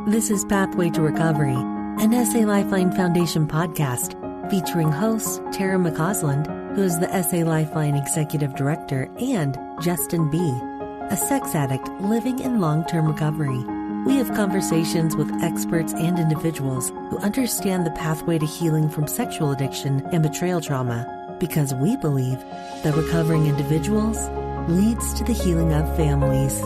This is Pathway to Recovery, an SA Lifeline Foundation podcast featuring hosts Tara McCausland, who is the SA Lifeline Executive Director, and Justin B., a sex addict living in long-term recovery. We have conversations with experts and individuals who understand the pathway to healing from sexual addiction and betrayal trauma, because we believe that recovering individuals leads to the healing of families.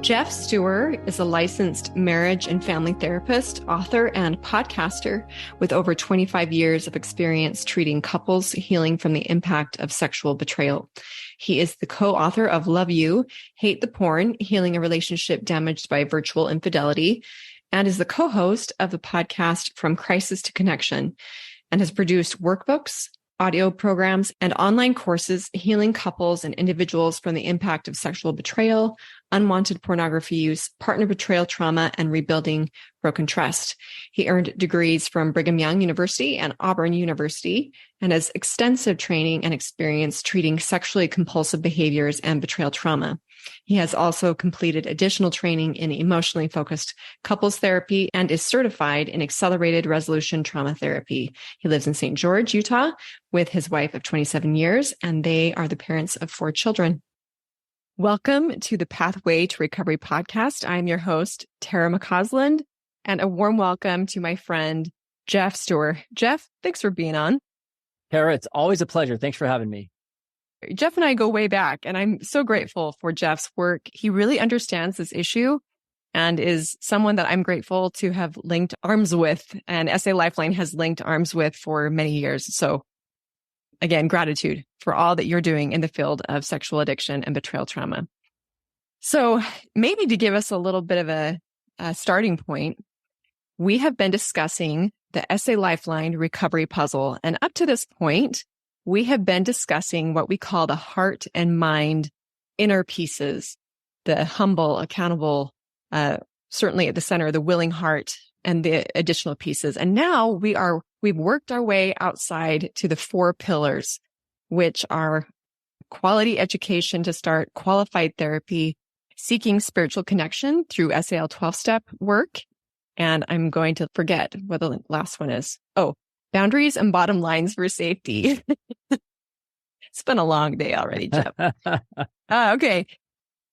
Geoff Steurer is a licensed marriage and family therapist, author, and podcaster with over 25 years of experience treating couples healing from the impact of sexual betrayal. He is the co-author of Love You, Hate the Porn, Healing a Relationship Damaged by Virtual Infidelity, and is the co-host of the podcast From Crisis to Connection, and has produced workbooks, audio programs, and online courses healing couples and individuals from the impact of sexual betrayal, unwanted pornography use, partner betrayal trauma, and rebuilding broken trust. He earned degrees from Brigham Young University and Auburn University and has extensive training and experience treating sexually compulsive behaviors and betrayal trauma. He has also completed additional training in emotionally focused couples therapy and is certified in accelerated resolution trauma therapy. He lives in St. George, Utah, with his wife of 27 years, and they are the parents of 4 children. Welcome to the Pathway to Recovery podcast. I'm your host, Tara McCausland, and a warm welcome to my friend, Geoff Steurer. Geoff, thanks for being on. Tara, it's always a pleasure. Thanks for having me. Geoff and I go way back, and I'm so grateful for Geoff's work. He really understands this issue and is someone that I'm grateful to have linked arms with, and SA Lifeline has linked arms with for many years. So again, gratitude for all that you're doing in the field of sexual addiction and betrayal trauma. So maybe to give us a little bit of a starting point, we have been discussing the SA Lifeline recovery puzzle. And up to this point, we have been discussing what we call the heart and mind inner pieces, the humble, accountable, certainly at the center, the willing heart, and the additional pieces. And now we've worked our way outside to the 4 pillars, which are quality education to start, qualified therapy, seeking spiritual connection through SAL 12-step work. And I'm going to forget what the last one is. Oh, boundaries and bottom lines for safety. It's been a long day already, Geoff. Okay.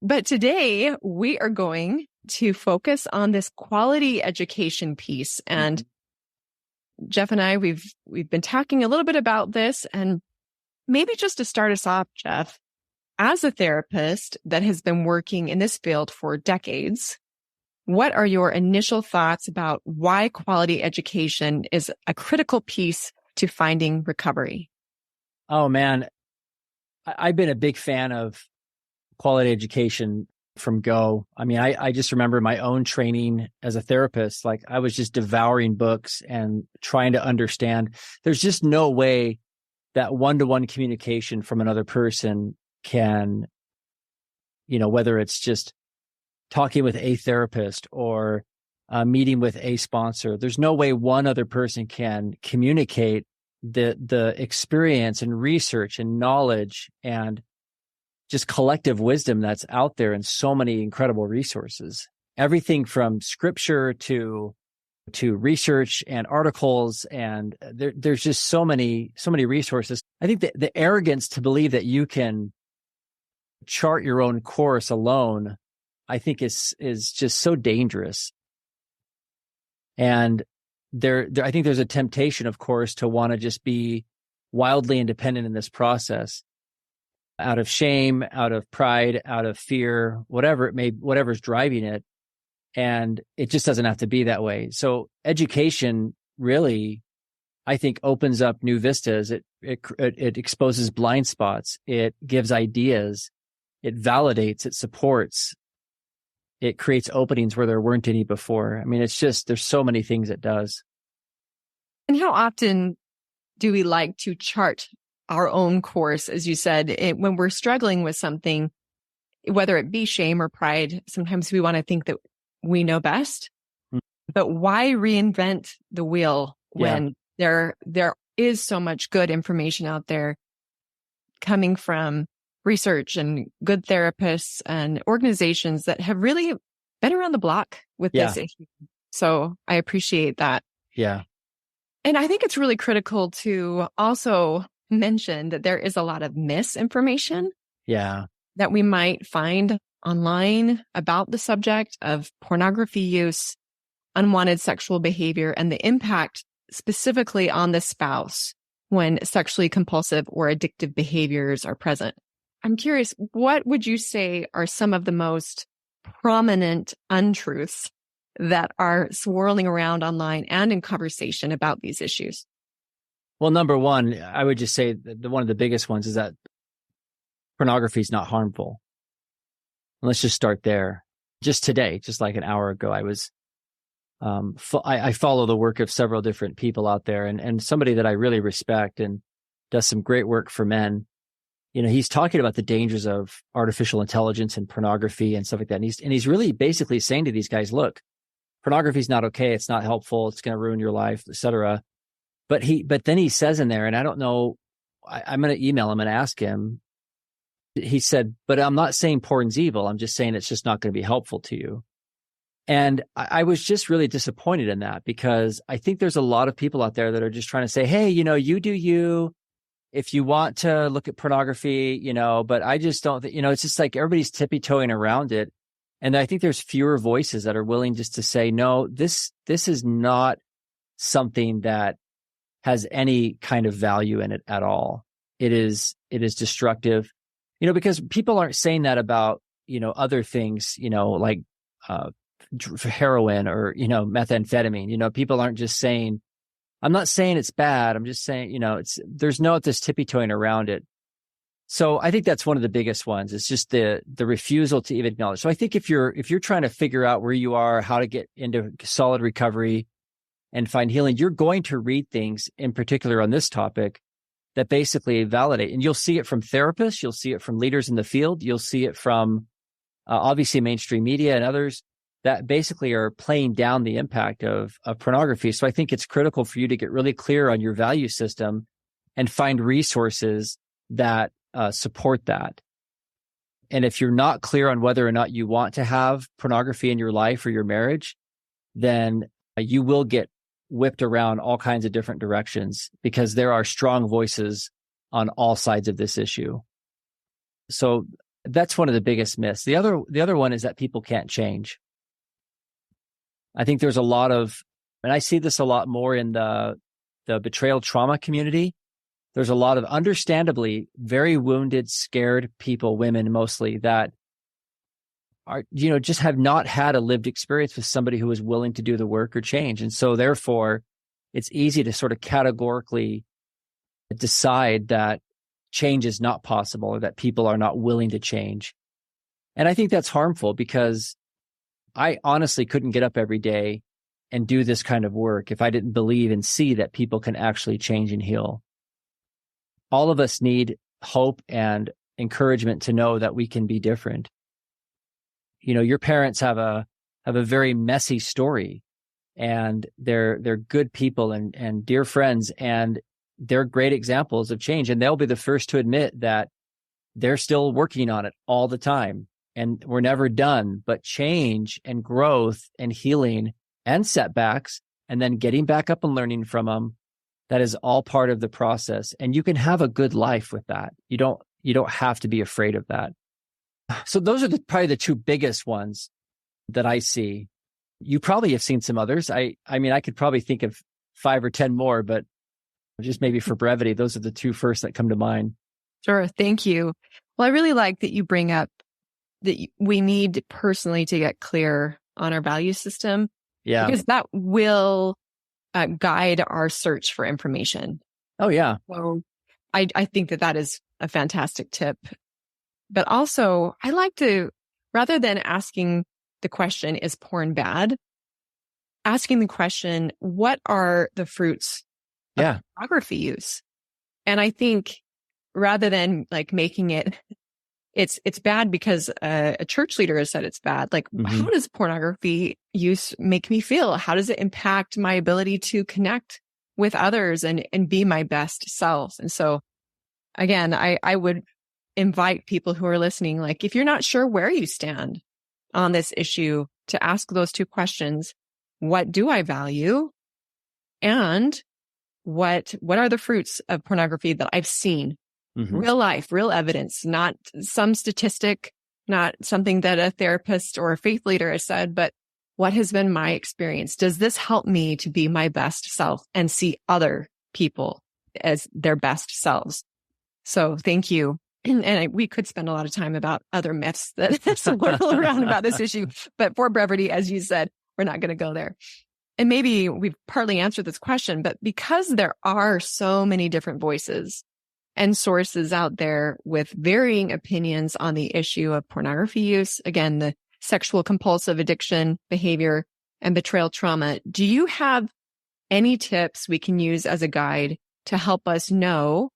But today we are going to focus on this quality education piece. And Geoff and I, we've been talking a little bit about this, and maybe just to start us off, Geoff, as a therapist that has been working in this field for decades, what are your initial thoughts about why quality education is a critical piece to finding recovery? Oh, man. I've been a big fan of quality education from go. I mean, I just remember my own training as a therapist. Like, I was just devouring books and trying to understand. There's just no way that one-to-one communication from another person can, whether it's just talking with a therapist or meeting with a sponsor, there's no way one other person can communicate the experience and research and knowledge and just collective wisdom that's out there in so many incredible resources. Everything from scripture to research and articles, and there's just so many resources. I think that the arrogance to believe that you can chart your own course alone, I think is just so dangerous. And I think there's a temptation, of course, to want to just be wildly independent in this process, out of shame, out of pride, out of fear, whatever's driving it. And it just doesn't have to be that way. So education really, I think, opens up new vistas. It exposes blind spots. It gives ideas. It validates. It supports. It creates openings where there weren't any before. I mean, there's so many things it does. And how often do we like to chart our own course? As you said, when we're struggling with something, whether it be shame or pride, sometimes we want to think that we know best. But why reinvent the wheel when there is so much good information out there coming from research and good therapists and organizations that have really been around the block with this issue. So I appreciate that. Yeah. And I think it's really critical to also mention that there is a lot of misinformation that we might find online about the subject of pornography use, unwanted sexual behavior, and the impact specifically on the spouse when sexually compulsive or addictive behaviors are present. I'm curious, what would you say are some of the most prominent untruths that are swirling around online and in conversation about these issues? Well, number one, I would just say that one of the biggest ones is that pornography is not harmful. And let's just start there. Just today, just like an hour ago, I was, I follow the work of several different people out there, and somebody that I really respect and does some great work for men. You know, he's talking about the dangers of artificial intelligence and pornography and stuff like that. And he's really basically saying to these guys, look, pornography is not okay. It's not helpful. It's going to ruin your life, etc. But then he says in there, and I don't know, I'm going to email him and ask him. He said, but I'm not saying porn's evil. I'm just saying it's just not going to be helpful to you. And I was just really disappointed in that, because I think there's a lot of people out there that are just trying to say, hey, you know, you do you. If you want to look at pornography, you know, but I just don't, you know, it's just like everybody's tippy-toeing around it. And I think there's fewer voices that are willing just to say, no, this is not something that has any kind of value in it at all. It is destructive, you know, because people aren't saying that about, you know, other things, you know, like heroin or, you know, methamphetamine. You know, people aren't just saying, I'm not saying it's bad. I'm just saying, you know, there's no this tippy-toeing around it. So I think that's one of the biggest ones. It's just the refusal to even acknowledge. So I think if you're trying to figure out where you are, how to get into solid recovery and find healing, you're going to read things in particular on this topic that basically validate. And you'll see it from therapists. You'll see it from leaders in the field. You'll see it from obviously mainstream media and others that basically are playing down the impact of pornography. So I think it's critical for you to get really clear on your value system and find resources that support that. And if you're not clear on whether or not you want to have pornography in your life or your marriage, then you will get whipped around all kinds of different directions, because there are strong voices on all sides of this issue. So that's one of the biggest myths. The other one is that people can't change. I think there's a lot of, and I see this a lot more in the betrayal trauma community. There's a lot of understandably very wounded, scared people, women mostly, that are, you know, just have not had a lived experience with somebody who is willing to do the work or change. And so therefore, it's easy to sort of categorically decide that change is not possible or that people are not willing to change. And I think that's harmful, because I honestly couldn't get up every day and do this kind of work if I didn't believe and see that people can actually change and heal. All of us need hope and encouragement to know that we can be different. You know, your parents have a very messy story, and they're good people and dear friends, and they're great examples of change. And they'll be the first to admit that they're still working on it all the time. And we're never done, but change and growth and healing and setbacks, and then getting back up and learning from them, that is all part of the process. And you can have a good life with that. You don't have to be afraid of that. So those are probably the two biggest ones that I see. You probably have seen some others. I mean, I could probably think of 5 or 10 more, but just maybe for brevity, those are the two first that come to mind. Sure. Thank you. Well, I really like that you bring up that we need personally to get clear on our value system. Yeah. Because that will guide our search for information. Oh, yeah. So I think that is a fantastic tip. But also, I like to, rather than asking the question, is porn bad? Asking the question, what are the fruits of pornography use? And I think rather than like making it's bad because a church leader has said it's bad. Like, how does pornography use make me feel? How does it impact my ability to connect with others and be my best self? And so, again, I would invite people who are listening, like, if you're not sure where you stand on this issue, to ask those two questions. What do I value? And what are the fruits of pornography that I've seen? Real life, real evidence, not some statistic, not something that a therapist or a faith leader has said, but what has been my experience? Does this help me to be my best self and see other people as their best selves? So thank you. And we could spend a lot of time about other myths that swirl around about this issue, but for brevity, as you said, we're not going to go there. And maybe we've partly answered this question, but because there are so many different voices and sources out there with varying opinions on the issue of pornography use, again, the sexual compulsive addiction behavior and betrayal trauma, do you have any tips we can use as a guide to help us know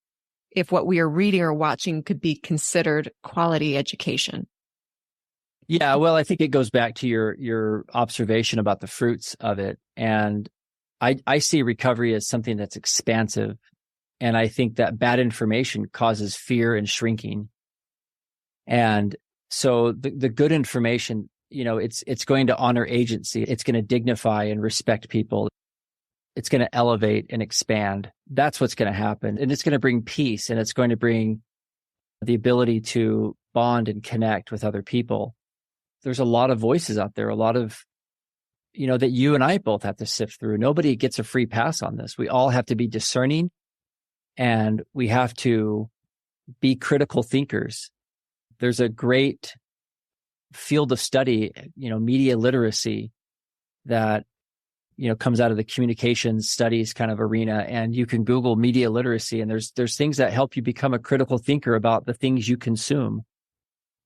if what we are reading or watching could be considered quality education? Yeah, well, I think it goes back to your observation about the fruits of it. And I see recovery as something that's expansive. And I think that bad information causes fear and shrinking. And so the good information, it's going to honor agency. It's going to dignify and respect people. It's going to elevate and expand. That's what's going to happen. And it's going to bring peace, and it's going to bring the ability to bond and connect with other people. There's a lot of voices out there, a lot of, that you and I both have to sift through. Nobody gets a free pass on this. We all have to be discerning, and we have to be critical thinkers. There's a great field of study, media literacy that comes out of the communications studies kind of arena. And you can Google media literacy, and there's things that help you become a critical thinker about the things you consume.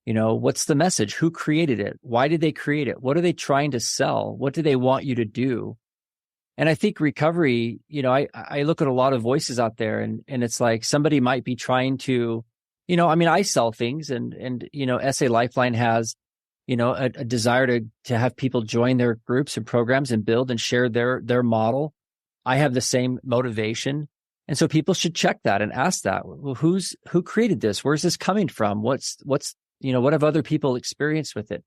What's the message? Who created it? Why did they create it? What are they trying to sell? What do they want you to do? And I think recovery, I look at a lot of voices out there, and it's like somebody might be trying to, I sell things, and SA Lifeline has a desire to have people join their groups and programs and build and share their model. I have the same motivation. And so people should check that and ask that. Well, who created this? Where's this coming from? What have other people experienced with it?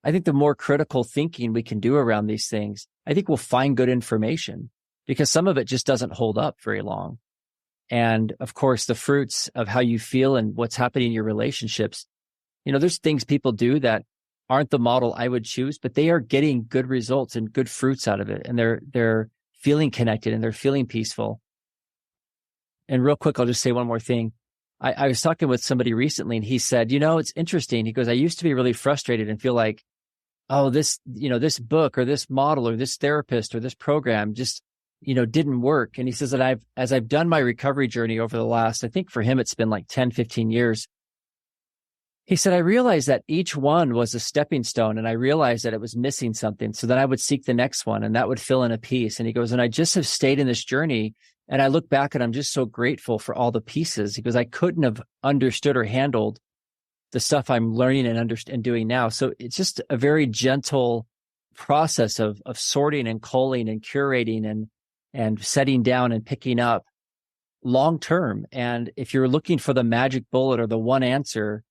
I think the more critical thinking we can do around these things, I think we'll find good information, because some of it just doesn't hold up very long. And of course, the fruits of how you feel and what's happening in your relationships, there's things people do that aren't the model I would choose, but they are getting good results and good fruits out of it. And they're feeling connected, and they're feeling peaceful. And real quick, I'll just say one more thing. I was talking with somebody recently, and he said, it's interesting. He goes, I used to be really frustrated and feel like, oh, this book or this model or this therapist or this program just, didn't work. And he says that as I've done my recovery journey over the last, I think for him, it's been like 10, 15 years. He said, I realized that each one was a stepping stone, and I realized that it was missing something. So then I would seek the next one, and that would fill in a piece. And he goes, and I just have stayed in this journey, and I look back and I'm just so grateful for all the pieces, because I couldn't have understood or handled the stuff I'm learning and doing now. So it's just a very gentle process of sorting and culling and curating and setting down and picking up long term. And if you're looking for the magic bullet or the one answer,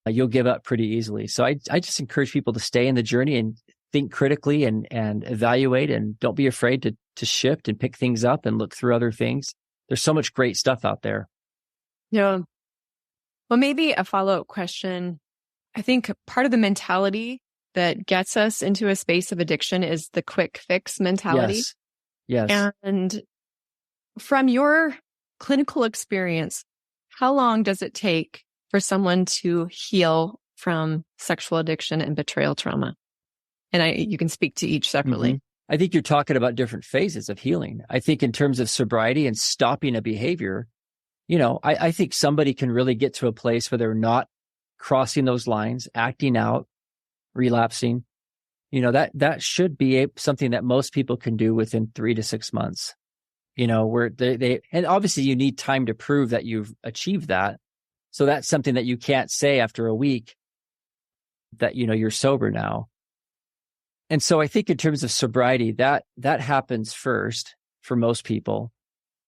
you'll give up pretty easily. So I just encourage people to stay in the journey and think critically and evaluate, and don't be afraid to shift and pick things up and look through other things. There's so much great stuff out there. Yeah. Well, maybe a follow-up question. I think part of the mentality that gets us into a space of addiction is the quick fix mentality. Yes. And from your clinical experience, how long does it take for someone to heal from sexual addiction and betrayal trauma? And you can speak to each separately. Mm-hmm. I think you're talking about different phases of healing. I think in terms of sobriety and stopping a behavior, I think somebody can really get to a place where they're not crossing those lines, acting out, relapsing. That should be something that most people can do within 3 to 6 months. Where they and obviously you need time to prove that you've achieved that. So that's something that you can't say after a week that, you're sober now. And so I think in terms of sobriety, that happens first for most people.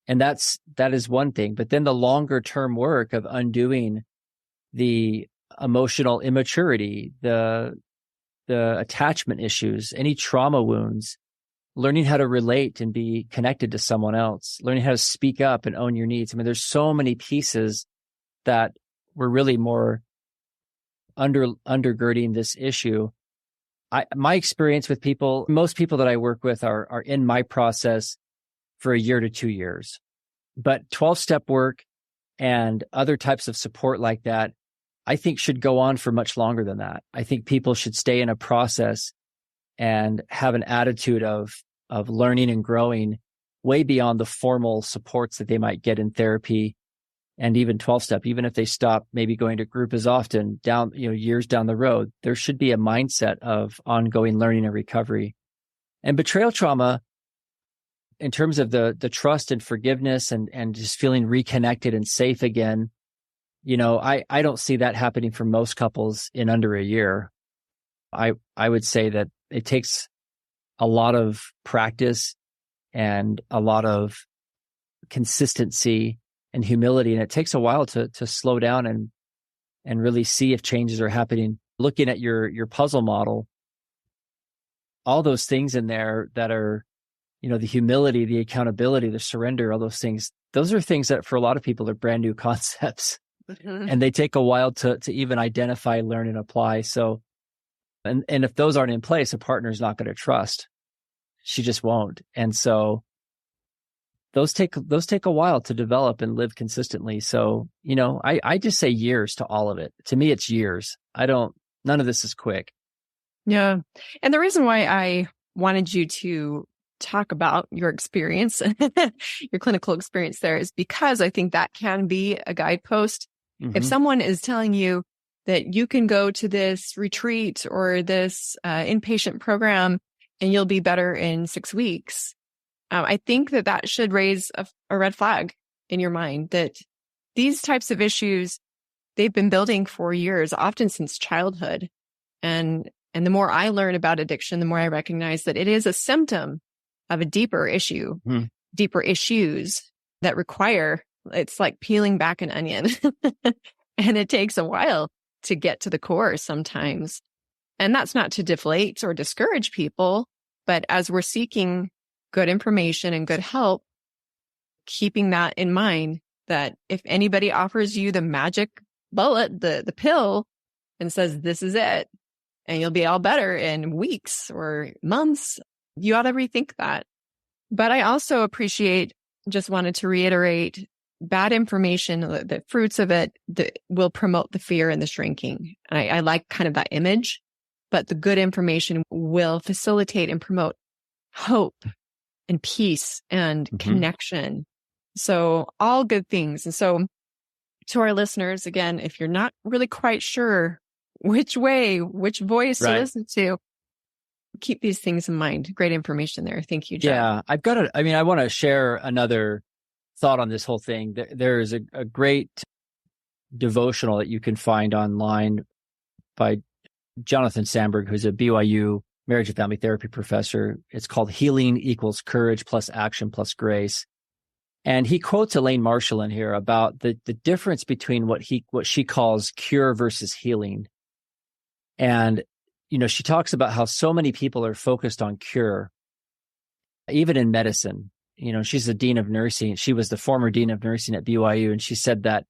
And that is one thing. But then the longer term work of undoing the emotional immaturity, the attachment issues, any trauma wounds, learning how to relate and be connected to someone else, learning how to speak up and own your needs. I mean, there's so many pieces that were really more undergirding this issue. My experience with people, most people that I work with are in my process for a year to 2 years. But 12-step work and other types of support like that, I think should go on for much longer than that. I think people should stay in a process and have an attitude of learning and growing way beyond the formal supports that they might get in therapy and even 12-step. Even if they stop maybe going to group as often years down the road, there should be a mindset of ongoing learning and recovery. And betrayal trauma, in terms of the trust and forgiveness and just feeling reconnected and safe again, I don't see that happening for most couples in under a year. I would say that it takes a lot of practice and a lot of consistency and humility. And it takes a while to slow down and really see if changes are happening. Looking at your puzzle model, all those things in there that are, the humility, the accountability, the surrender, all those things are things that for a lot of people are brand new concepts. And they take a while to even identify, learn, and apply. So, and if those aren't in place, a partner is not going to trust. She just won't. And so those take a while to develop and live consistently. So, I just say years to all of it. To me, it's years. None of this is quick. Yeah. And the reason why I wanted you to talk about your experience, your clinical experience there, is because I think that can be a guidepost. Mm-hmm. If someone is telling you that you can go to this retreat or this inpatient program and you'll be better in 6 weeks, I think that should raise a red flag in your mind that these types of issues, they've been building for years, often since childhood. And the more I learn about addiction, the more I recognize that it is a symptom of a deeper issue, deeper issues that require, it's like peeling back an onion. And it takes a while to get to the core sometimes. And that's not to deflate or discourage people, but as we're seeking good information and good help, keeping that in mind, that if anybody offers you the magic bullet, the pill, and says, this is it, and you'll be all better in weeks or months, you ought to rethink that. But I also just wanted to reiterate, bad information, the fruits of it that will promote the fear and the shrinking. I like kind of that image, but the good information will facilitate and promote hope and peace and connection. So all good things. And so to our listeners, again, if you're not really quite sure which voice to listen to, keep these things in mind. Great information there. Thank you, Geoff. Yeah, I want to share another thought on this whole thing. There is a great devotional that you can find online by Jonathan Sandberg, who's a BYU marriage and family therapy professor. It's called Healing Equals Courage Plus Action Plus Grace. And he quotes Elaine Marshall in here about the difference between what she calls cure versus healing. And, she talks about how so many people are focused on cure, even in medicine. She's the dean of nursing. She was the former dean of nursing at BYU. And she said that,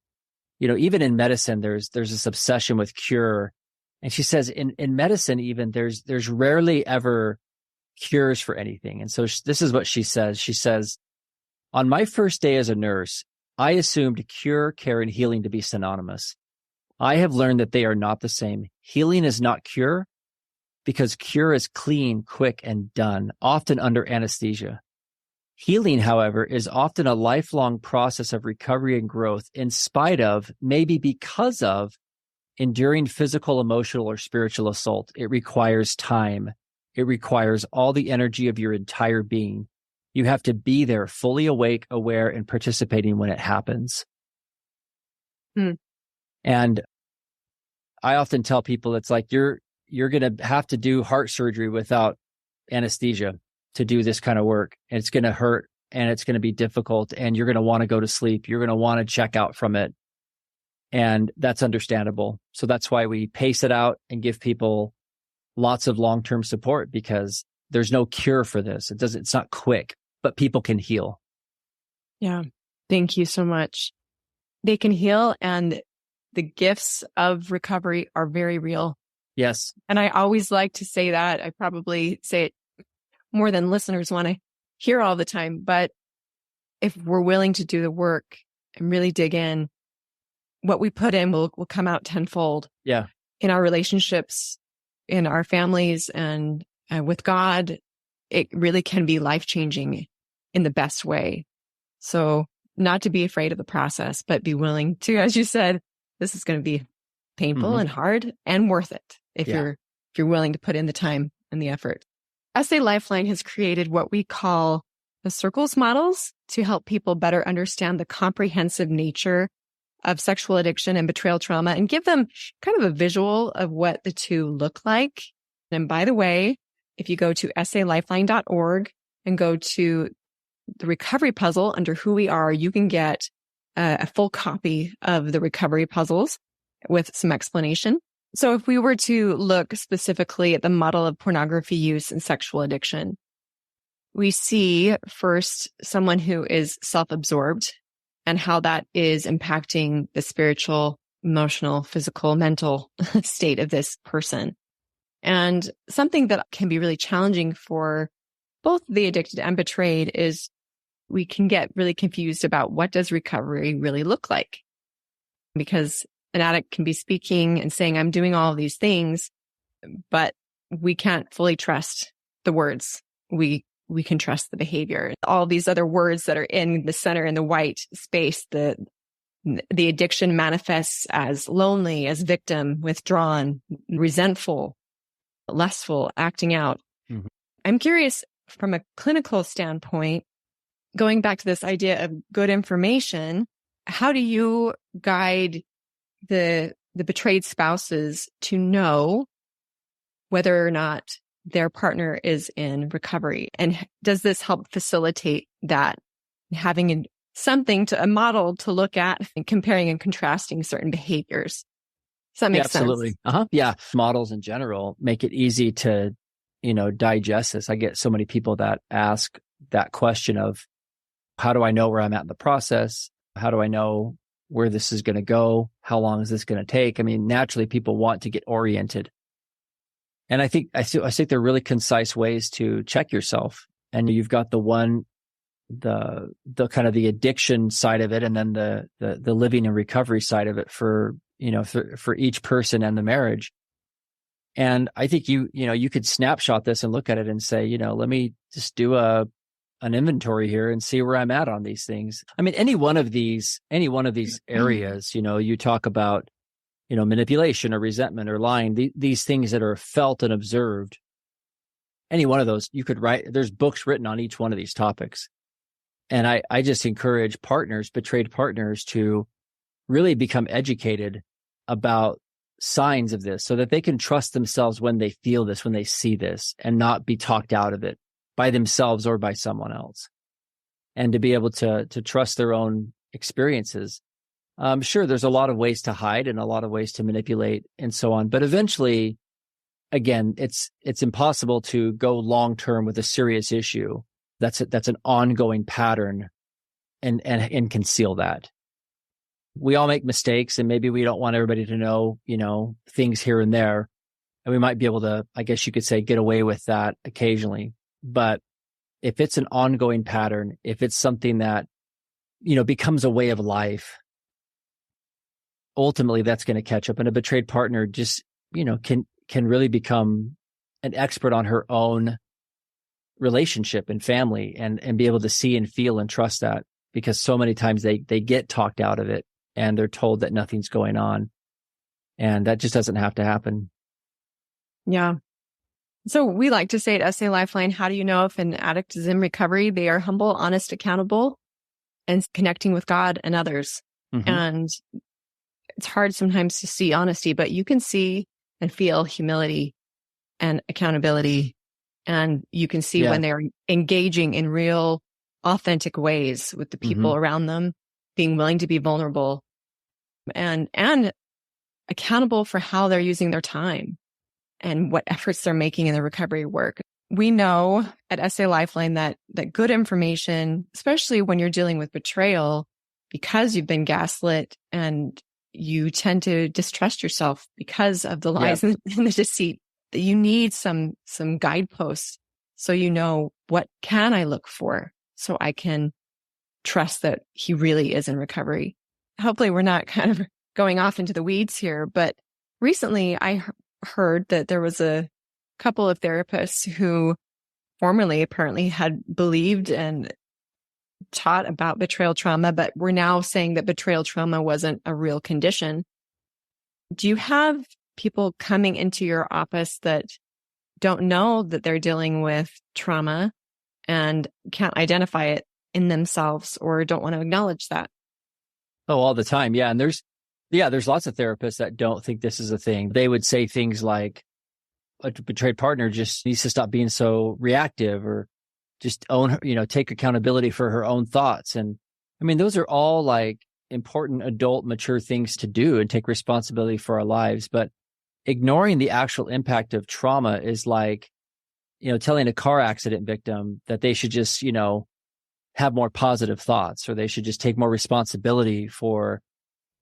even in medicine, there's this obsession with cure. And she says in medicine, even there's rarely ever cures for anything. And so this is what she says. She says, on my first day as a nurse, I assumed cure, care, and healing to be synonymous. I have learned that they are not the same. Healing is not cure because cure is clean, quick, and done, often under anesthesia. Healing, however, is often a lifelong process of recovery and growth in spite of, maybe because of, enduring physical, emotional, or spiritual assault. It requires time. It requires all the energy of your entire being. You have to be there, fully awake, aware, and participating when it happens. And I often tell people, it's like you're going to have to do heart surgery without anesthesia to do this kind of work. And it's going to hurt and it's going to be difficult and you're going to want to go to sleep. You're going to want to check out from it. And that's understandable. So that's why we pace it out and give people lots of long-term support, because there's no cure for this. It's not quick, but people can heal. Yeah. Thank you so much. They can heal, and the gifts of recovery are very real. Yes. And I always like to say that. I probably say it more than listeners want to hear all the time. But if we're willing to do the work and really dig in, what we put in will come out tenfold. Yeah. In our relationships, in our families, and with God, it really can be life-changing in the best way. So not to be afraid of the process, but be willing to, as you said, this is going to be painful and hard and worth it if you're willing to put in the time and the effort. SA Lifeline has created what we call the circles models to help people better understand the comprehensive nature of sexual addiction and betrayal trauma, and give them kind of a visual of what the two look like. And by the way, if you go to salifeline.org and go to the recovery puzzle under who we are, you can get a full copy of the recovery puzzles with some explanation. So if we were to look specifically at the model of pornography use and sexual addiction, we see first someone who is self-absorbed and how that is impacting the spiritual, emotional, physical, mental state of this person. And something that can be really challenging for both the addicted and betrayed is we can get really confused about what does recovery really look like? Because an addict can be speaking and saying, I'm doing all of these things, but we can't fully trust the words. We can trust the behavior. All these other words that are in the center, in the white space, the addiction manifests as lonely, as victim, withdrawn, resentful, lustful, acting out. Mm-hmm. I'm curious from a clinical standpoint, going back to this idea of good information, how do you guide the betrayed spouses to know whether or not their partner is in recovery? And does this help facilitate that, having a model to look at and comparing and contrasting certain behaviors? Does that make sense? Absolutely. Yeah. Models in general make it easy to, digest this. I get so many people that ask that question of, how do I know where I'm at in the process? How do I know where this is going to go? How long is this going to take? I mean, naturally people want to get oriented. And I think they're really concise ways to check yourself. And you've got the kind of the addiction side of it, and then the living and recovery side of it for each person and the marriage. And I think you could snapshot this and look at it and say, let me just do an inventory here and see where I'm at on these things. I mean, any one of these areas, you talk about, manipulation or resentment or lying, these things that are felt and observed, any one of those you could write. There's books written on each one of these topics. And I just encourage betrayed partners to really become educated about signs of this so that they can trust themselves when they feel this, when they see this, and not be talked out of it by themselves or by someone else. And to be able to trust their own experiences. Sure, there's a lot of ways to hide and a lot of ways to manipulate and so on. But eventually, again, it's impossible to go long term with a serious issue. That's an ongoing pattern and conceal that. We all make mistakes, and maybe we don't want everybody to know, things here and there. And we might be able to, I guess you could say, get away with that occasionally. But if it's an ongoing pattern, if it's something that, becomes a way of life, ultimately that's going to catch up. And a betrayed partner just, can really become an expert on her own relationship and family and be able to see and feel and trust that, because so many times they get talked out of it and they're told that nothing's going on. And that just doesn't have to happen. Yeah. So we like to say at SA Lifeline, how do you know if an addict is in recovery? They are humble, honest, accountable, and connecting with God and others. Mm-hmm. And it's hard sometimes to see honesty, but you can see and feel humility and accountability. And you can see when they're engaging in real, authentic ways with the people around them, being willing to be vulnerable. and accountable for how they're using their time and what efforts they're making in the recovery work. We know at SA Lifeline that good information, especially when you're dealing with betrayal, because you've been gaslit and you tend to distrust yourself because of the lies and the deceit, that you need some guideposts so you know, what can I look for so I can trust that he really is in recovery. Hopefully we're not kind of going off into the weeds here, but recently I heard that there was a couple of therapists who formerly apparently had believed and taught about betrayal trauma, but were now saying that betrayal trauma wasn't a real condition. Do you have people coming into your office that don't know that they're dealing with trauma and can't identify it in themselves or don't want to acknowledge that? Oh, all the time. Yeah. And there's lots of therapists that don't think this is a thing. They would say things like, a betrayed partner just needs to stop being so reactive, or just take accountability for her own thoughts. And I mean, those are all like important adult, mature things to do and take responsibility for our lives. But ignoring the actual impact of trauma is like, telling a car accident victim that they should just, have more positive thoughts, or they should just take more responsibility for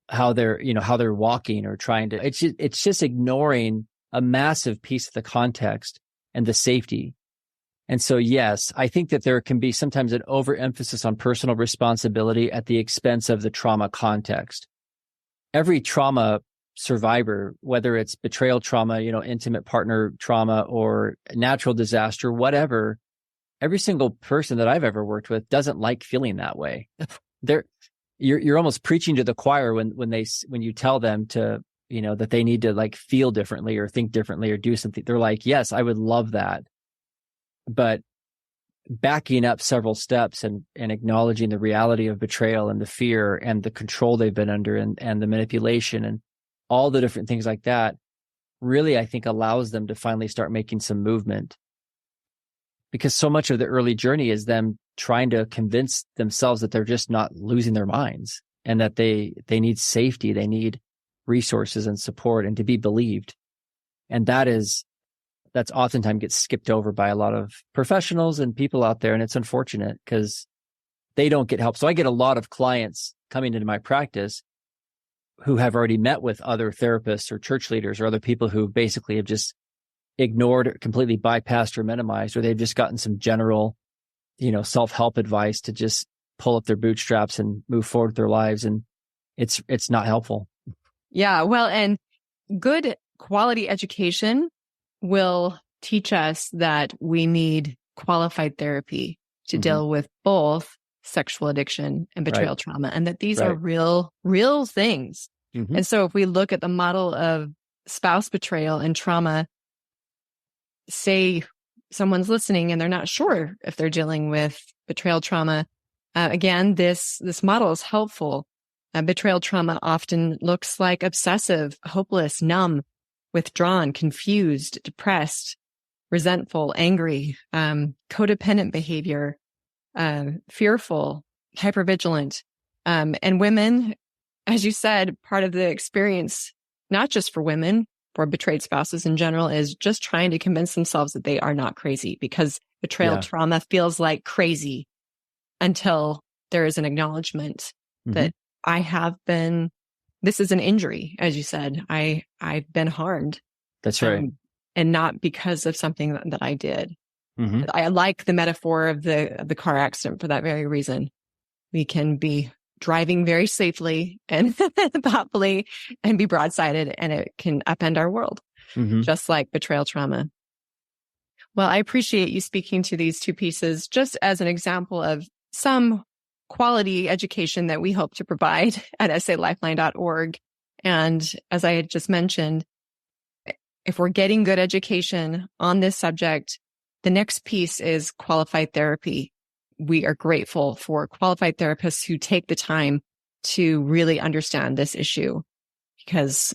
how they're walking or trying to, it's just ignoring a massive piece of the context and the safety. And so, yes, I think that there can be sometimes an overemphasis on personal responsibility at the expense of the trauma context. Every trauma survivor, whether it's betrayal trauma, intimate partner trauma, or natural disaster, whatever, every single person that I've ever worked with doesn't like feeling that way. You're almost preaching to the choir when you tell them to, that they need to like feel differently or think differently or do something. They're like, yes, I would love that. But backing up several steps and acknowledging the reality of betrayal and the fear and the control they've been under and the manipulation and all the different things like that, really, I think allows them to finally start making some movement. Because so much of the early journey is them trying to convince themselves that they're just not losing their minds and that they need safety, they need resources and support and to be believed. And that's oftentimes gets skipped over by a lot of professionals and people out there. And it's unfortunate because they don't get help. So I get a lot of clients coming into my practice who have already met with other therapists or church leaders or other people who basically have just ignored or completely bypassed or minimized, or they've just gotten some general, self-help advice to just pull up their bootstraps and move forward with their lives. And it's not helpful. Yeah. Well, and good quality education will teach us that we need qualified therapy to deal with both sexual addiction and betrayal trauma, and that these are real things. And so if we look at the model of spouse betrayal and trauma, say someone's listening and they're not sure if they're dealing with betrayal trauma, again, this model is helpful. Betrayal trauma often looks like obsessive, hopeless, numb, withdrawn, confused, depressed, resentful, angry, codependent behavior, fearful, hypervigilant. And women, as you said, part of the experience, not just for women, for betrayed spouses in general, is just trying to convince themselves that they are not crazy, because betrayal trauma feels like crazy until there is an acknowledgement that this is an injury, as you said. I've been harmed. That's right. And not because of something that I did. I like the metaphor of the car accident for that very reason. We can be driving very safely and thoughtfully and be broadsided, and it can upend our world, just like betrayal trauma. Well, I appreciate you speaking to these two pieces just as an example of some quality education that we hope to provide at salifeline.org. And as I had just mentioned, if we're getting good education on this subject, the next piece is qualified therapy. We are grateful for qualified therapists who take the time to really understand this issue, because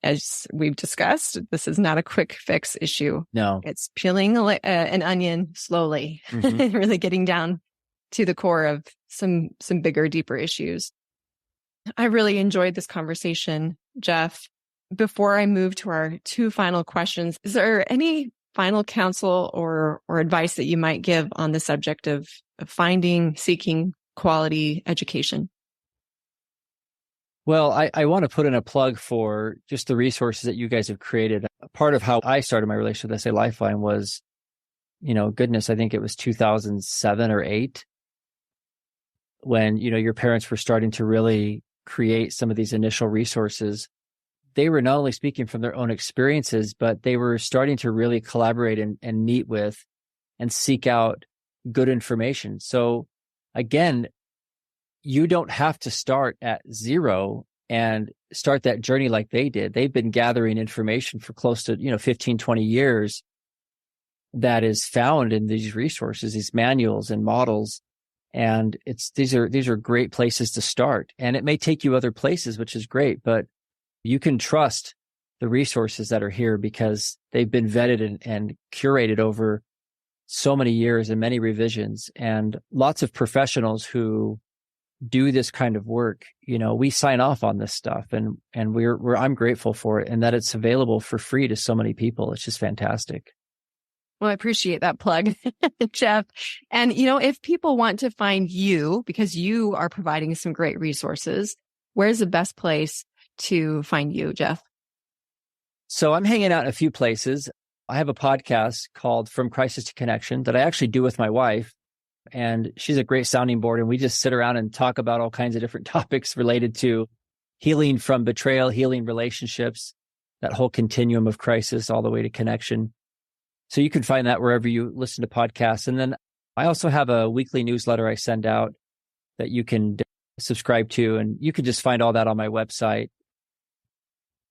as we've discussed, this is not a quick fix issue. No, it's peeling an onion slowly, really getting down to the core of some bigger, deeper issues. I really enjoyed this conversation, Geoff. Before I move to our two final questions, is there any final counsel or advice that you might give on the subject of seeking quality education? Well, I want to put in a plug for just the resources that you guys have created. Part of how I started my relationship with SA Lifeline was, goodness, I think it was 2007 or 8 when, your parents were starting to really create some of these initial resources. They were not only speaking from their own experiences, but they were starting to really collaborate and meet with and seek out good information. So again, you don't have to start at zero and start that journey like they did. They've been gathering information for close to, 15, 20 years that is found in these resources, these manuals and models. And these are great places to start. And it may take you other places, which is great, but you can trust the resources that are here because they've been vetted and curated over so many years and many revisions, and lots of professionals who do this kind of work. We sign off on this stuff and I'm grateful for it, and that it's available for free to so many people. It's just fantastic. Well, I appreciate that plug, Geoff. And, if people want to find you, because you are providing some great resources, where's the best place to find you, Geoff? So I'm hanging out in a few places. I have a podcast called From Crisis to Connection that I actually do with my wife. And she's a great sounding board. And we just sit around and talk about all kinds of different topics related to healing from betrayal, healing relationships, that whole continuum of crisis all the way to connection. So you can find that wherever you listen to podcasts. And then I also have a weekly newsletter I send out that you can subscribe to. And you can just find all that on my website.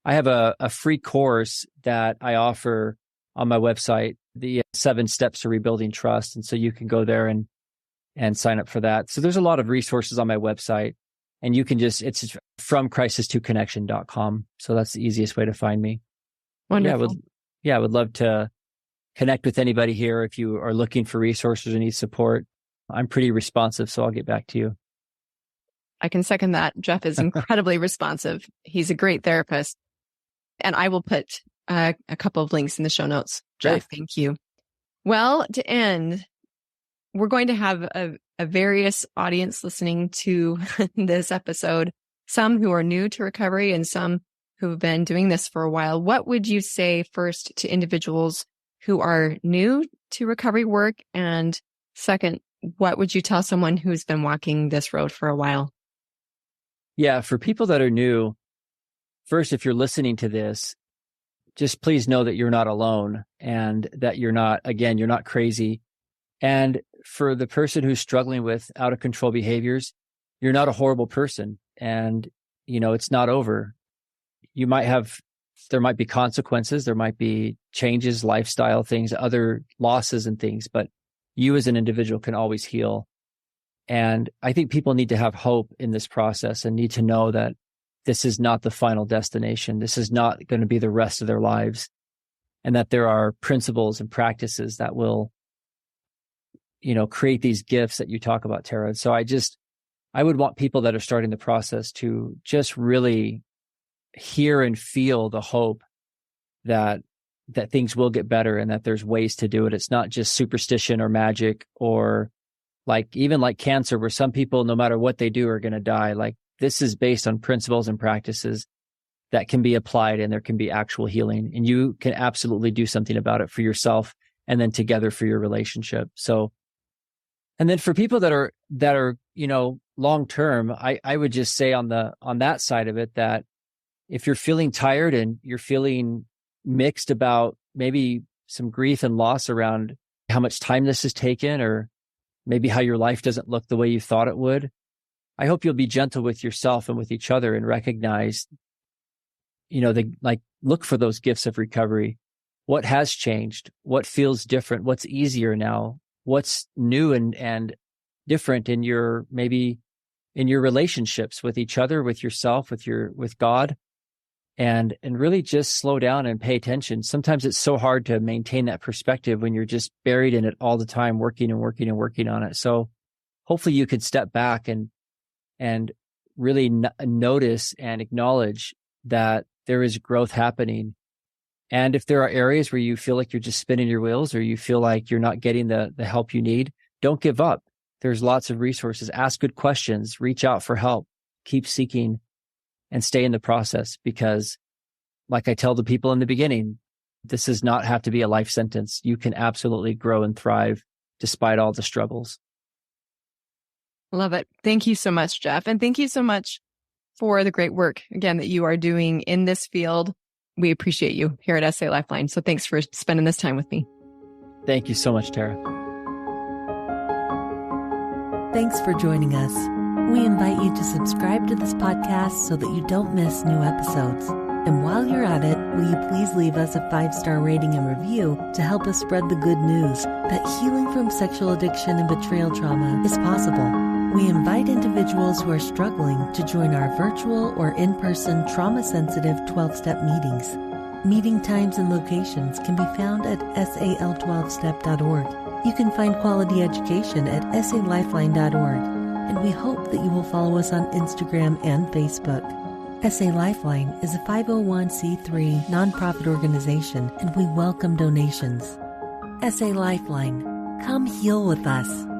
I have a free course that I offer on my website, the 7 Steps to Rebuilding Trust. And so you can go there and sign up for that. So there's a lot of resources on my website, and you can it's fromcrisistoconnection.com. So that's the easiest way to find me. Wonderful. I would love to connect with anybody here. If you are looking for resources or need support, I'm pretty responsive, so I'll get back to you. I can second that. Geoff is incredibly responsive. He's a great therapist. And I will put a couple of links in the show notes. Geoff, thank you. Well, to end, we're going to have a various audience listening to this episode, some who are new to recovery and some who have been doing this for a while. What would you say first to individuals who are new to recovery work? And second, what would you tell someone who's been walking this road for a while? Yeah, for people that are new, first, if you're listening to this, just please know that you're not alone and that you're not crazy. And for the person who's struggling with out of control behaviors, you're not a horrible person, and, it's not over. There might be consequences, there might be changes, lifestyle things, other losses and things, but you as an individual can always heal. And I think people need to have hope in this process and need to know that this is not the final destination. This is not going to be the rest of their lives, and that there are principles and practices that will, create these gifts that you talk about, Tara. So I would want people that are starting the process to just really hear and feel the hope that things will get better and that there's ways to do it. It's not just superstition or magic, or even like cancer, where some people, no matter what they do, are going to die. This is based on principles and practices that can be applied, and there can be actual healing, and you can absolutely do something about it for yourself and then together for your relationship. So, and then for people that are, long term, I would just say on that side of it, that if you're feeling tired and you're feeling mixed about maybe some grief and loss around how much time this has taken, or maybe how your life doesn't look the way you thought it would, I hope you'll be gentle with yourself and with each other and recognize, look for those gifts of recovery. What has changed? What feels different? What's easier now? What's new and different in your relationships with each other, with yourself, with God, and really just slow down and pay attention. Sometimes it's so hard to maintain that perspective when you're just buried in it all the time, working and working and working on it. So hopefully you could step back and really notice and acknowledge that there is growth happening. And if there are areas where you feel like you're just spinning your wheels or you feel like you're not getting the help you need, don't give up. There's lots of resources. Ask good questions, reach out for help, keep seeking, and stay in the process. Because like I tell the people in the beginning, this does not have to be a life sentence. You can absolutely grow and thrive despite all the struggles. Love it. Thank you so much, Geoff. And thank you so much for the great work, again, that you are doing in this field. We appreciate you here at SA Lifeline. So thanks for spending this time with me. Thank you so much, Tara. Thanks for joining us. We invite you to subscribe to this podcast so that you don't miss new episodes. And while you're at it, will you please leave us a 5-star rating and review to help us spread the good news that healing from sexual addiction and betrayal trauma is possible. We invite individuals who are struggling to join our virtual or in-person trauma-sensitive 12-step meetings. Meeting times and locations can be found at sal12step.org. You can find quality education at salifeline.org. And we hope that you will follow us on Instagram and Facebook. SA Lifeline is a 501c3 nonprofit organization, and we welcome donations. SA Lifeline, come heal with us.